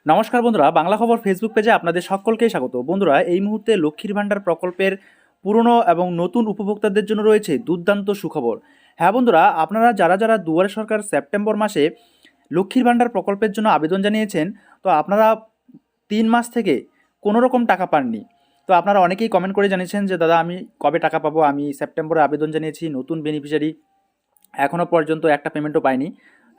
নমস্কার বন্ধুরা, বাংলা খবর ফেসবুক পেজে আপনাদের সকলকেই স্বাগত। বন্ধুরা, এই মুহূর্তে লক্ষ্মীর ভাণ্ডার প্রকল্পের পুরনো এবং নতুন উপভোক্তাদের জন্য রয়েছে দুর্দান্ত সুখবর। হ্যাঁ বন্ধুরা, আপনারা যারা যারা দুয়ারে সরকার সেপ্টেম্বর মাসে লক্ষ্মীর ভাণ্ডার প্রকল্পের জন্য আবেদন জানিয়েছেন, তো আপনারা 3 মাস থেকে কোনো রকম টাকা পাননি। তো আপনারা অনেকেই কমেন্ট করে জানিয়েছেন যে দাদা আমি কবে টাকা পাবো, আমি সেপ্টেম্বরে আবেদন জানিয়েছি, নতুন বেনিফিশিয়ারি, এখনও পর্যন্ত একটা পেমেন্টও পাইনি।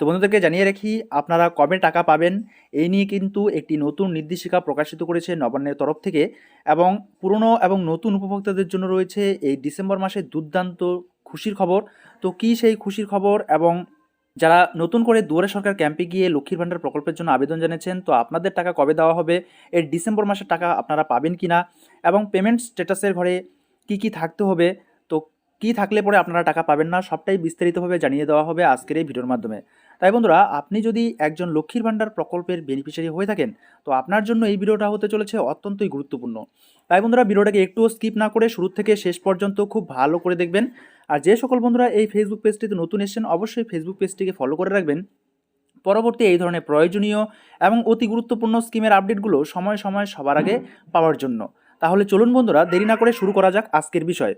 তো বন্ধুদেরকে জানিয়ে রাখি, আপনারা কবে টাকা পাবেন এই নিয়ে কিন্তু একটি নতুন নির্দেশিকা প্রকাশিত করেছে নবান্নের তরফ থেকে, এবং পুরনো এবং নতুন উপভোক্তাদের জন্য রয়েছে এই ডিসেম্বর মাসে দুর্দান্ত খুশির খবর। তো কী সেই খুশির খবর, এবং যারা নতুন করে দুয়ারে সরকার ক্যাম্পে গিয়ে লক্ষ্মীর ভাণ্ডার প্রকল্পের জন্য আবেদন জানিয়েছেন, তো আপনাদের টাকা কবে দেওয়া হবে, এর ডিসেম্বর মাসের টাকা আপনারা পাবেন কি না, এবং পেমেন্ট স্ট্যাটাসের ঘরে কি কি থাকতে হবে, তো কি থাকলে পরে আপনারা টাকা পাবেন না, সবটাই বিস্তারিতভাবে জানিয়ে দেওয়া হবে আজকের এই ভিডিওর মাধ্যমে। তাই বন্ধুরা, আপনি যদি একজন লক্ষ্মীর ভাণ্ডার প্রকল্পের বেনিফিশিয়ারি হয়ে থাকেন, তো আপনার জন্য এই ভিডিওটা হতে চলেছে অত্যন্তই গুরুত্বপূর্ণ। তাই বন্ধুরা, ভিডিওটাকে একটুও স্কিপ না করে শুরু থেকে শেষ পর্যন্ত খুব ভালো করে দেখবেন। আর যে সকল বন্ধুরা এই ফেসবুক পেজটিতে নতুন এসেছেন, অবশ্যই ফেসবুক পেজটিকে ফলো করে রাখবেন পরবর্তী এই ধরনের প্রয়োজনীয় এবং অতি গুরুত্বপূর্ণ স্কিমের আপডেটগুলো সময় সময় সবার আগে পাওয়ার জন্য। তাহলে চলুন বন্ধুরা, দেরি না করে শুরু করা যাক আজকের বিষয়।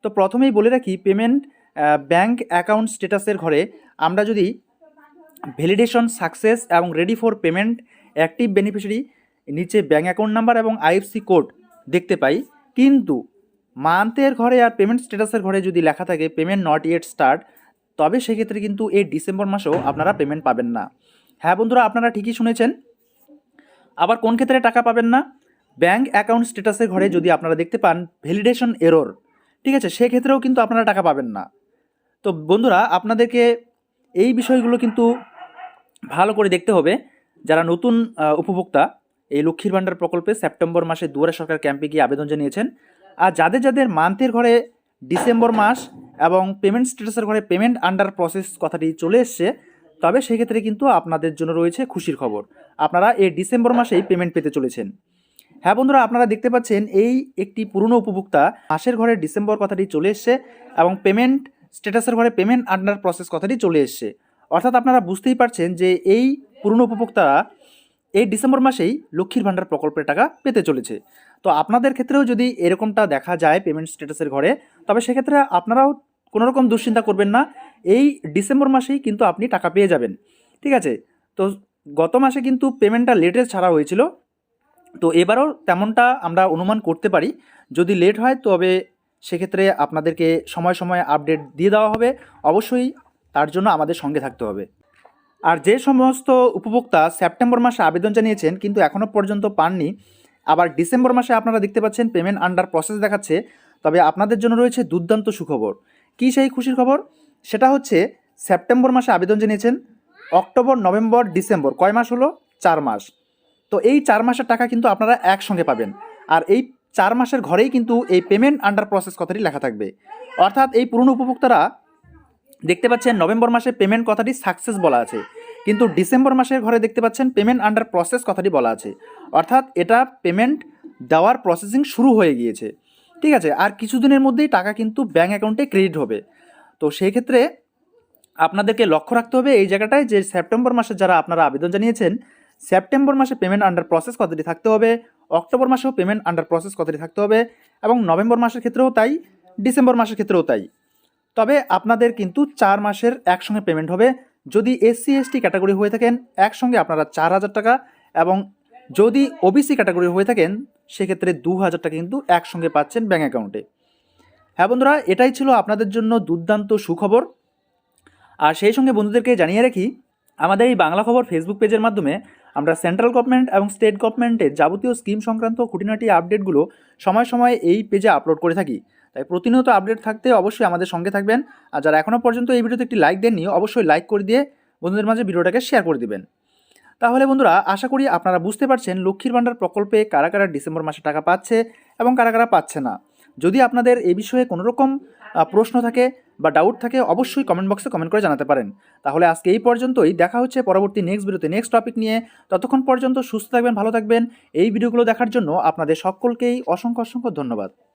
তো প্রথমেই বলে রাখি, পেমেন্ট ব্যাংক অ্যাকাউন্ট স্ট্যাটাসের ঘরে আমরা যদি ভ্যালিডেশন সাকসেস এবং ready for payment active beneficiary নিচে ব্যাঙ্ক অ্যাকাউন্ট নাম্বার এবং আইএফসি কোড দেখতে পাই, কিন্তু মান্থের ঘরে আর পেমেন্ট স্ট্যাটাসের ঘরে যদি লেখা থাকে পেমেন্ট নট ইয়েট স্টার্ট, তবে সেক্ষেত্রে কিন্তু এই ডিসেম্বর মাসেও আপনারা পেমেন্ট পাবেন না। হ্যাঁ বন্ধুরা, আপনারা ঠিকই শুনেছেন। আবার কোন ক্ষেত্রে টাকা পাবেন না? ব্যাঙ্ক অ্যাকাউন্ট স্ট্যাটাসের ঘরে যদি আপনারা দেখতে পান ভ্যালিডেশন এরর, ঠিক আছে, সেক্ষেত্রেও কিন্তু আপনারা টাকা পাবেন না। তো বন্ধুরা, আপনাদেরকে এই বিষয়গুলো কিন্তু ভালো করে দেখতে হবে। যারা নতুন উপভোক্তা এই লক্ষ্মীর ভাণ্ডার প্রকল্পে সেপ্টেম্বর মাসে দুয়ারে সরকার ক্যাম্পে গিয়ে আবেদন জানিয়েছেন, আর যাদের যাদের মান্থের ঘরে ডিসেম্বর মাস এবং পেমেন্ট স্ট্যাটাসের ঘরে পেমেন্ট আন্ডার প্রসেস কথাটি চলে এসছে, তবে সেক্ষেত্রে কিন্তু আপনাদের জন্য রয়েছে খুশির খবর। আপনারা এই ডিসেম্বর মাসেই পেমেন্ট পেতে চলেছেন। হ্যাঁ বন্ধুরা, আপনারা দেখতে পাচ্ছেন এই একটি পুরনো উপভোক্তা মাসের ঘরে ডিসেম্বর কথাটি চলে এসছে এবং পেমেন্ট স্ট্যাটাসের ঘরে পেমেন্ট আন্ডার প্রসেস কথাটি চলে এসছে। অর্থাৎ আপনারা বুঝতেই পারছেন যে এই পুরনো উপভোক্তারা এই ডিসেম্বর মাসেই লক্ষ্মীর ভাণ্ডার প্রকল্পের টাকা পেতে চলেছে। তো আপনাদের ক্ষেত্রেও যদি এরকমটা দেখা যায় পেমেন্ট স্ট্যাটাসের ঘরে, তবে সেক্ষেত্রে আপনারাও কোনো রকম দুশ্চিন্তা করবেন না, এই ডিসেম্বর মাসেই কিন্তু আপনি টাকা পেয়ে যাবেন। ঠিক আছে। তো গত মাসে কিন্তু পেমেন্টটা লেটে ছাড়া হয়েছিল, তো এবারও তেমনটা আমরা অনুমান করতে পারি। যদি লেট হয় তবে সেক্ষেত্রে আপনাদেরকে সময় সময় আপডেট দিয়ে দেওয়া হবে। অবশ্যই তার জন্য আমাদের সঙ্গে থাকতে হবে। আর যে সমস্ত উপভোক্তা সেপ্টেম্বর মাসে আবেদন জানিয়েছেন কিন্তু এখনও পর্যন্ত পাননি, আবার ডিসেম্বর মাসে আপনারা দেখতে পাচ্ছেন পেমেন্ট আন্ডার প্রসেস দেখাচ্ছে, তবে আপনাদের জন্য রয়েছে দুর্দান্ত সুখবর। কী সেই খুশির খবর? সেটা হচ্ছে, সেপ্টেম্বর মাসে আবেদন জানিয়েছেন, অক্টোবর নভেম্বর ডিসেম্বর কয় মাস হলো? 4 মাস। তো এই 4 মাসের টাকা কিন্তু আপনারা একসঙ্গে পাবেন। আর এই 4 মাসের ঘরেই কিন্তু এই পেমেন্ট আন্ডার প্রসেস কথাটি লেখা থাকবে। অর্থাৎ এই পুরনো উপভোক্তারা দেখতে পাচ্ছেন নভেম্বর মাসে পেমেন্ট কথাটি সাকসেস বলা আছে, কিন্তু ডিসেম্বর মাসের ঘরে দেখতে পাচ্ছেন পেমেন্ট আন্ডার প্রসেস কথাটি বলা আছে। অর্থাৎ এটা পেমেন্ট দেওয়ার প্রসেসিং শুরু হয়ে গিয়েছে। ঠিক আছে, আর কিছুদিনের মধ্যেই টাকা কিন্তু ব্যাঙ্ক অ্যাকাউন্টে ক্রেডিট হবে। তো সেই ক্ষেত্রে আপনাদেরকে লক্ষ্য রাখতে হবে এই জায়গাটায় যে সেপ্টেম্বর মাসে যারা আপনারা আবেদন জানিয়েছেন, সেপ্টেম্বর মাসে পেমেন্ট আন্ডার প্রসেস কথাটি থাকতে হবে, অক্টোবর মাসেও পেমেন্ট আন্ডার প্রসেস কথাটি থাকতে হবে, এবং নভেম্বর মাসের ক্ষেত্রেও তাই, ডিসেম্বর মাসের ক্ষেত্রেও তাই। তবে আপনাদের কিন্তু 4 মাসের একসঙ্গে পেমেন্ট হবে। যদি এসসি এসটি ক্যাটাগরি হয়ে থাকেন একসঙ্গে আপনারা 4,000 টাকা, এবং যদি ওবিসি ক্যাটাগরি হয়ে থাকেন সেক্ষেত্রে 2,000 টাকা কিন্তু একসঙ্গে পাচ্ছেন ব্যাঙ্ক অ্যাকাউন্টে। হ্যাঁ বন্ধুরা, এটাই ছিল আপনাদের জন্য দুর্দান্ত সুখবর। আর সেই সঙ্গে বন্ধুদেরকে জানিয়ে রাখি, আমাদের এই বাংলা খবর ফেসবুক পেজের মাধ্যমে আমরা সেন্ট্রাল গভর্নমেন্ট এবং স্টেট গভর্নমেন্টের যাবতীয় স্কিম সংক্রান্ত খুঁটিনাটি আপডেটগুলো সময় সময় এই পেজে আপলোড করে থাকি। তাই প্রতিনিয়ত আপডেট থাকতে অবশ্যই আমাদের সঙ্গে থাকবেন। আর যারা এখনও পর্যন্ত এই ভিডিওতে একটি লাইক দেননি, অবশ্যই লাইক করে দিয়ে বন্ধুদের মাঝে ভিডিওটাকে শেয়ার করে দিবেন। তাহলে বন্ধুরা, আশা করি আপনারা বুঝতে পারছেন লক্ষ্মীর ভাণ্ডার প্রকল্পে কারা কারা ডিসেম্বর মাসে টাকা পাচ্ছে এবং কারা কারা পাচ্ছে না। যদি আপনাদের এই বিষয়ে কোনো রকম প্রশ্ন থাকে বা ডাউট থাকে, অবশ্যই কমেন্ট বক্সে কমেন্ট করে জানাতে পারেন। তাহলে আজকে এই পর্যন্তই, দেখা হচ্ছে পরবর্তী নেক্সট ভিডিওতে নেক্সট টপিক নিয়ে। ততক্ষণ পর্যন্ত সুস্থ থাকবেন, ভালো থাকবেন। এই ভিডিওগুলো দেখার জন্য আপনাদের সকলকেই অসংখ্য অসংখ্য ধন্যবাদ।